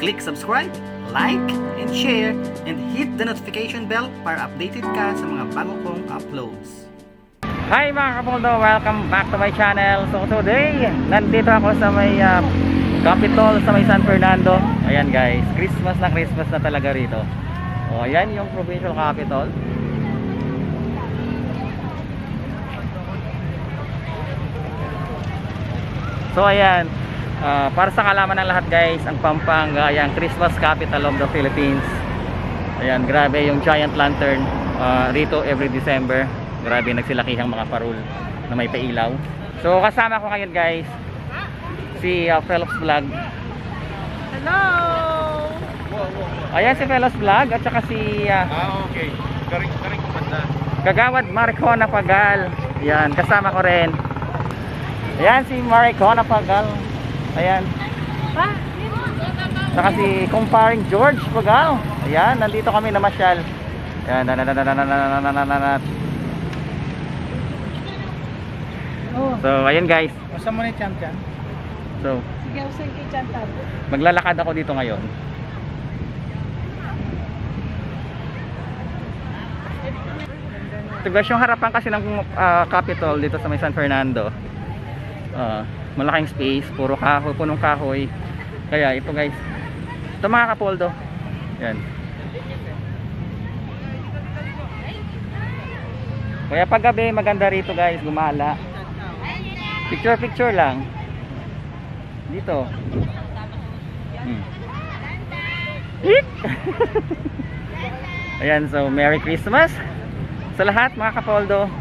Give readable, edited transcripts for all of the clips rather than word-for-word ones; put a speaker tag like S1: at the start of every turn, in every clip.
S1: Click subscribe, like, and share, and hit the notification bell para updated ka sa mga bago kong uploads.
S2: Hi mga kapoldo, welcome back to my channel. So today, nandito ako sa may Capitol sa may San Fernando. Ayan guys, Christmas na talaga rito. O ayan yung provincial capital. So ayan, para sa kalaman ng lahat guys, ang Pampanga ay ang Christmas capital of the Philippines. Ayan, grabe yung giant lantern rito every December. Grabe, nagsilakihang mga parol na may pailaw. So kasama ko ngayon guys si Felos Vlog.
S3: Hello!
S2: Ayan si Felos Vlog at saka si
S3: Okay. Karing kumanda.
S2: Kagawad Maricona Pagal. Ayan, kasama ko rin. Ayan si Maricona Pagal. Ayan. Saka si Kumparing George Pagal. Ayan, nandito kami namasyal. Ayan, So, ayan guys.
S3: Masa mo ni Champion?
S2: So,
S3: Sige, usin kay Chantal.
S2: maglalakad ako dito ngayon. Ito guys, yung harapan kasi ng Capitol dito sa may San Fernando. Malaking space, puro kahoy, punong kahoy. Kaya ito guys, ito mga kapoldo. Yan. Kaya pag gabi maganda rito guys, gumala. Picture lang. Dito. Ayan, so Merry Christmas sa lahat mga kapoldo.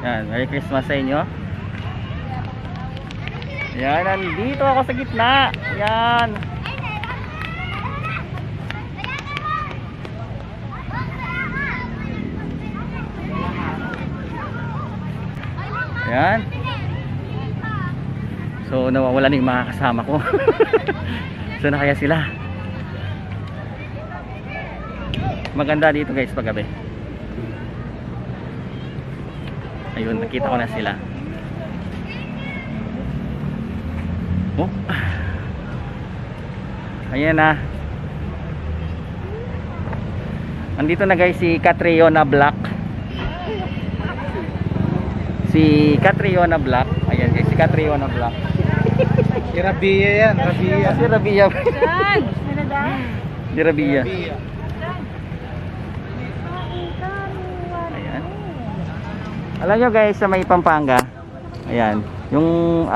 S2: Yan, Merry Christmas sa inyo. Yan, nandito ako sa gitna. Yan. Yan. So nawawala na yung mga kasama ko. So na kaya sila. Maganda dito guys pag gabi. Ayun, nakita ko na sila. Oh. Ayan na. Andito na guys si Catriona Black. Si Catriona Black. Ayan guys, si Catriona Black.
S3: Si Rabia yan, Rabia.
S2: Si Rabia.
S3: Yan!
S2: Si Rabia. Ayan. Alam nyo guys, sa may Pampanga, ayan, yung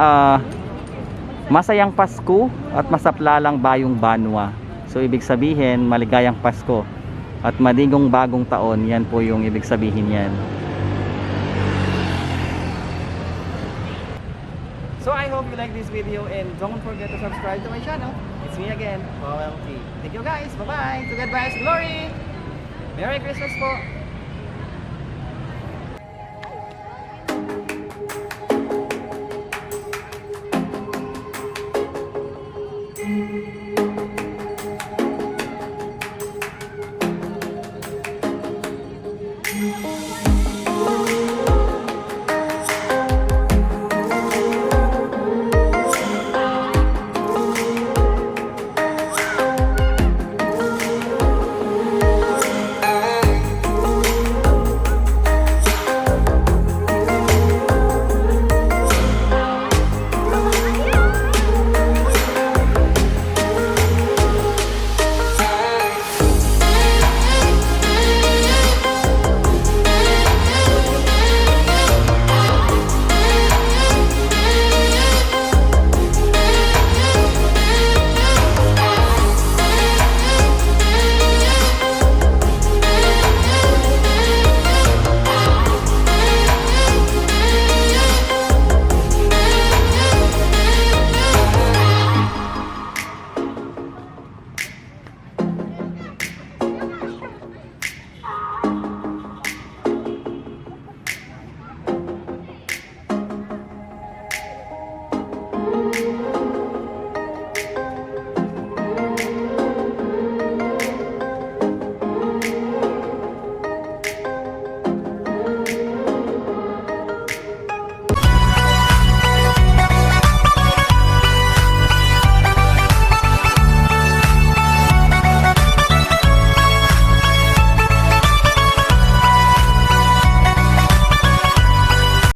S2: masayang Pasko at masaplalang bayong banwa. So ibig sabihin, maligayang Pasko at madigong bagong taon. Yan po yung ibig sabihin yan. So I hope you like this video and don't forget to subscribe to my channel. It's me again, Powell T. Thank you guys. Bye-bye. To God bless. Glory. Merry Christmas po.